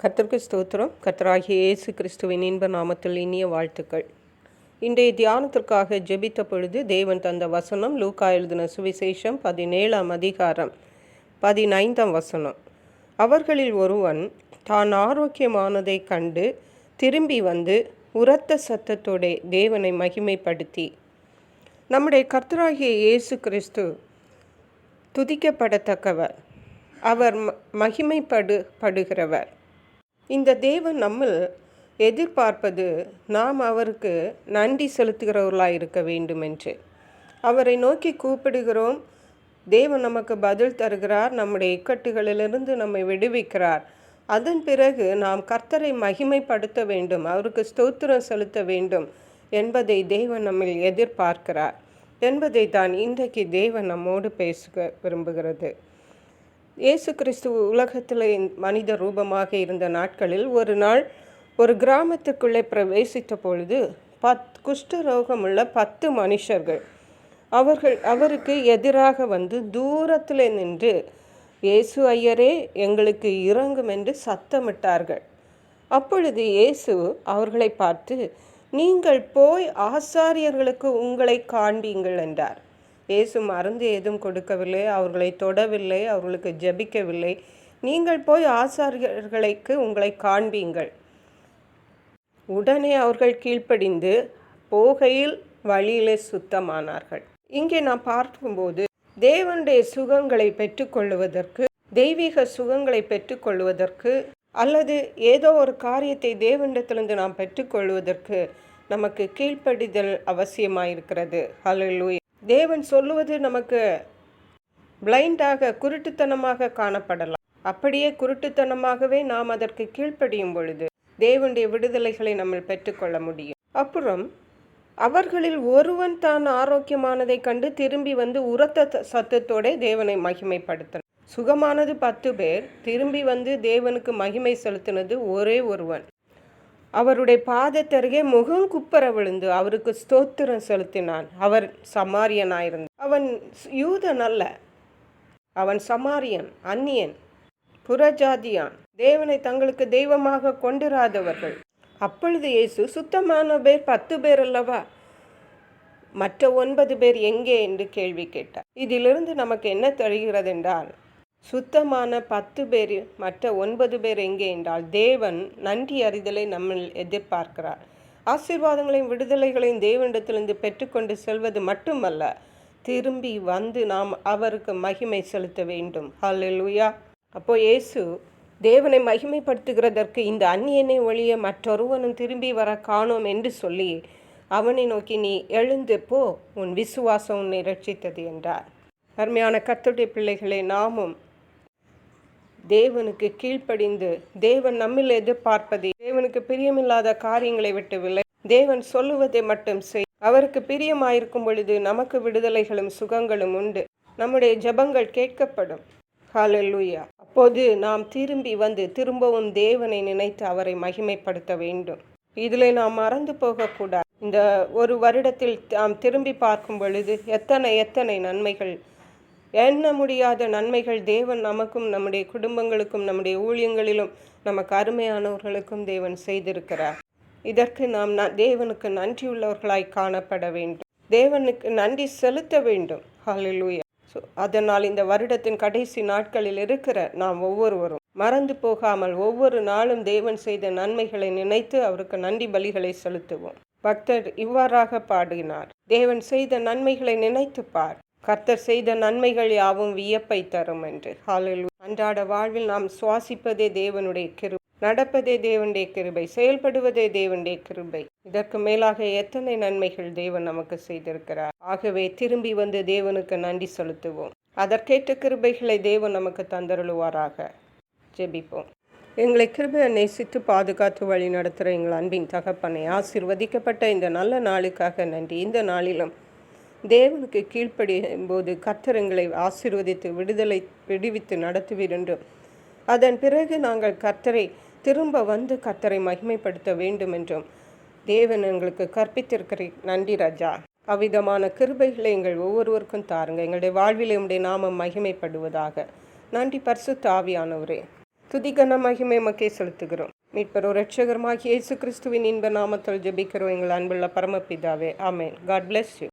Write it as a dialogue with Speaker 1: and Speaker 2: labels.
Speaker 1: கர்த்தருக்கு ஸ்தோத்திரம். கர்த்தராகிய இயேசு கிறிஸ்துவின் இன்ப நாமத்தில் இனிய வாழ்த்துக்கள். இன்றைய தியானத்திற்காக ஜெபித்த பொழுது தேவன் தந்த வசனம் லூக்கா எழுதின சுவிசேஷம் 17ஆம் அதிகாரம் 15ஆம் வசனம். அவர்களில் ஒருவன் தான் ஆரோக்கியமானதை கண்டு திரும்பி வந்து உரத்த சத்தத்தோടെ தேவனை மகிமைப்படுத்தி. நம்முடைய கர்த்தராகிய இயேசு கிறிஸ்து துதிக்கப்படத்தக்கவர். அவர் மகிமைப்படுகிறவர். இந்த தேவன் நம்மில் எதிர்பார்ப்பது நாம் அவருக்கு நன்றி செலுத்துகிறவர்களாக இருக்க வேண்டும் என்று. அவரை நோக்கி கூப்பிடுகிறோம், தேவன் நமக்கு பதில் தருகிறார், நம்முடைய இக்கட்டுகளிலிருந்து நம்மை விடுவிக்கிறார். அதன் பிறகு நாம் கர்த்தரை மகிமைப்படுத்த வேண்டும், அவருக்கு ஸ்தோத்திரம் செலுத்த வேண்டும் என்பதை தேவன் நம்மில் எதிர்பார்க்கிறார் என்பதை தான் இன்றைக்கு தேவன் நம்மோடு பேச விரும்புகிறது. இயேசு கிறிஸ்து உலகத்தில் மனித ரூபமாக இருந்த நாட்களில் ஒரு நாள் ஒரு கிராமத்துக்குள்ளே பிரவேசித்த பொழுது குஷ்டரோகமுள்ள 10 மனுஷர்கள் அவருக்கு எதிராக வந்து தூரத்தில் நின்று, இயேசு ஐயரே எங்களுக்கு இரங்கும் என்று சத்தமிட்டார்கள். அப்பொழுது இயேசு அவர்களை பார்த்து, நீங்கள் போய் ஆசாரியர்களுக்கு உங்களை காண்பீங்கள் என்றார். இயேசு மருந்து ஏதும் கொடுக்கவில்லை, அவர்களை தொடவில்லை, அவர்களுக்கு ஜெபிக்கவில்லை. நீங்கள் போய் ஆசாரியர்களுக்கு உங்களை காண்பீங்கள். உடனே அவர்கள் கீழ்ப்படிந்து போகையில் வழியிலே சுத்தமானார்கள். இங்கே நாம் பார்க்கும்போது தேவனுடைய சுகங்களை பெற்றுக்கொள்வதற்கு, தெய்வீக சுகங்களை பெற்றுக்கொள்வதற்கு, அல்லது ஏதோ ஒரு காரியத்தை தேவனிடத்திலிருந்து நாம் பெற்றுக்கொள்வதற்கு நமக்கு கீழ்ப்படிதல் அவசியமாயிருக்கிறது. ஹல்லேலூயா. தேவன் சொல்லுவது நமக்கு பிளைண்டாக, குருட்டுத்தனமாக காணப்படலாம். அப்படியே குருட்டுத்தனமாகவே நாம் அதற்கு கீழ்ப்படியும் பொழுது தேவனுடைய விடுதலைகளை நம்ம பெற்றுக்கொள்ள முடியும். அப்புறம் அவர்களில் ஒருவன் தான் ஆரோக்கியமானதை கண்டு திரும்பி வந்து உரத்த சத்தத்தோட தேவனை மகிமைப்படுத்தினான். சுகமானது 10 பேர், திரும்பி வந்து தேவனுக்கு மகிமை செலுத்தினது ஒரே ஒருவன். அவருடைய பாதத்தருகே முகம் குப்பர விழுந்து அவருக்கு ஸ்தோத்திரம் செலுத்தினான். அவர் சமாரியனாயிருந்தான். அவன் யூதன் அல்ல, அவன் சமாரியன், அந்நியன், புறஜாதியான், தேவனை தங்களுக்கு தெய்வமாக கொண்டிராதவர்கள். அப்பொழுது இயேசு, சுத்தமான பேர் 10 பேர் அல்லவா, மற்ற 9 பேர் எங்கே என்று கேள்வி கேட்டார். இதிலிருந்து நமக்கு என்ன தெரிகிறது என்றால், சுத்தமான 10 பேர், மற்ற 9 பேர் எங்கே என்றால், தேவன் நன்றி அறிதலை நம்மில் எதிர்பார்க்கிறார். ஆசீர்வாதங்களையும் விடுதலைகளையும் தேவனிடத்திலிருந்து பெற்றுக்கொண்டு செல்வது மட்டுமல்ல, திரும்பி வந்து நாம் அவருக்கு மகிமை செலுத்த வேண்டும். ஹல்லேலூயா. அப்போ இயேசு தேவனை மகிமைப்படுத்துகிறதற்கு இந்த அந்நியனை ஒழிய மற்றொருவனும் திரும்பி வர காணோம் என்று சொல்லி அவனை நோக்கி, நீ எழுந்து போ, உன் விசுவாசம் உன்னை ரட்சித்தது என்றார். அருமையான கர்த்தருடைய பிள்ளைகளே, நாமும் தேவனுக்கு கீழ்ப்படிந்து, தேவன் நம்மில் எதிர்பார்ப்பதை, தேவனுக்கு பிரியமில்லாத காரியங்களை விட்டுவில்லை, தேவன் சொல்லுவதை மட்டும் செய். அவருக்கு பிரியமாயிருக்கும் பொழுது நமக்கு விடுதலைகளும் சுகங்களும் உண்டு. நம்முடைய ஜெபங்கள் கேட்கப்படும். ஹல்லேலூயா. அப்போது நாம் திரும்பி வந்து திரும்பவும் தேவனை நினைத்து அவரை மகிமைப்படுத்த வேண்டும். இதில் நாம் மறந்து போகக்கூடாது. இந்த ஒரு வருடத்தில் நாம் திரும்பி பார்க்கும் பொழுது எத்தனை நன்மைகள், எண்ண முடியாத நன்மைகள் தேவன் நமக்கும், நம்முடைய குடும்பங்களுக்கும், நம்முடைய ஊழியங்களிலும், நமக்கு அருமையானவர்களுக்கும் தேவன் செய்திருக்கிறார். இதற்கு நாம் தேவனுக்கு நன்றியுள்ளவர்களாய் காணப்பட வேண்டும், தேவனுக்கு நன்றி செலுத்த வேண்டும். ஹல்லேலூயா. அதனால் இந்த வருடத்தின் கடைசி நாட்களில் இருக்கிற நாம் ஒவ்வொருவரும் மறந்து போகாமல் ஒவ்வொரு நாளும் தேவன் செய்த நன்மைகளை நினைத்து அவருக்கு நன்றி பலிகளை செலுத்துவோம். பக்தர் இவ்வாறாக பாடினார், தேவன் செய்த நன்மைகளை நினைத்து பார், கர்த்தர் செய்த நன்மைகள் யாவும் வியப்பை தரும் என்று. ஹல்லேலூயா. அன்றாட வாழ்வில் நாம் சுவாசிப்பதே தேவனுடைய கிருபை, நடப்பதே தேவனுடைய கிருபை, செயல்படுவதே தேவனுடைய கிருபை. இதற்கு மேலாக எத்தனை நன்மைகள் தேவன் நமக்கு செய்திருக்கிறார். ஆகவே திரும்பி வந்து தேவனுக்கு நன்றி செலுத்துவோம். அதற்கேற்ற கிருபைகளை தேவன் நமக்கு தந்தருளுவாராக. ஜெபிப்போம். எங்களை கிருபையை நேசித்து பாதுகாத்து வழி நடத்துகிற எங்கள் அன்பின் தகப்பனை, ஆசீர்வதிக்கப்பட்ட இந்த நல்ல நாளுக்காக நன்றி. இந்த நாளிலும் தேவனுக்கு கீழ்ப்படியும் போது கர்த்தர் எங்களை ஆசீர்வதித்து விடுவித்து நடத்துவீர் என்றும், அதன் பிறகு நாங்கள் கர்த்தரை திரும்ப வந்து கர்த்தரை மகிமைப்படுத்த வேண்டும் என்றும் தேவன் எங்களுக்கு கற்பித்திருக்கிற நன்றி ராஜா. அவ்விதமான கிருபைகளை எங்கள் ஒவ்வொருவருக்கும் தாருங்க. எங்களுடைய வாழ்வில் உம்முடைய நாமம் மகிமைப்படுவதாக. நன்றி பரிசுத்த ஆவியானவரே. துதிகன மகிமை மக்கே செலுத்துகிறோம். மீட்பரும் இரட்சகருமாகிய இயேசு கிறிஸ்துவின் இன்ப நாமத்தில் ஜெபிக்கிறோம் எங்கள் அன்புள்ள பரமபிதாவே. ஆமென். God bless you.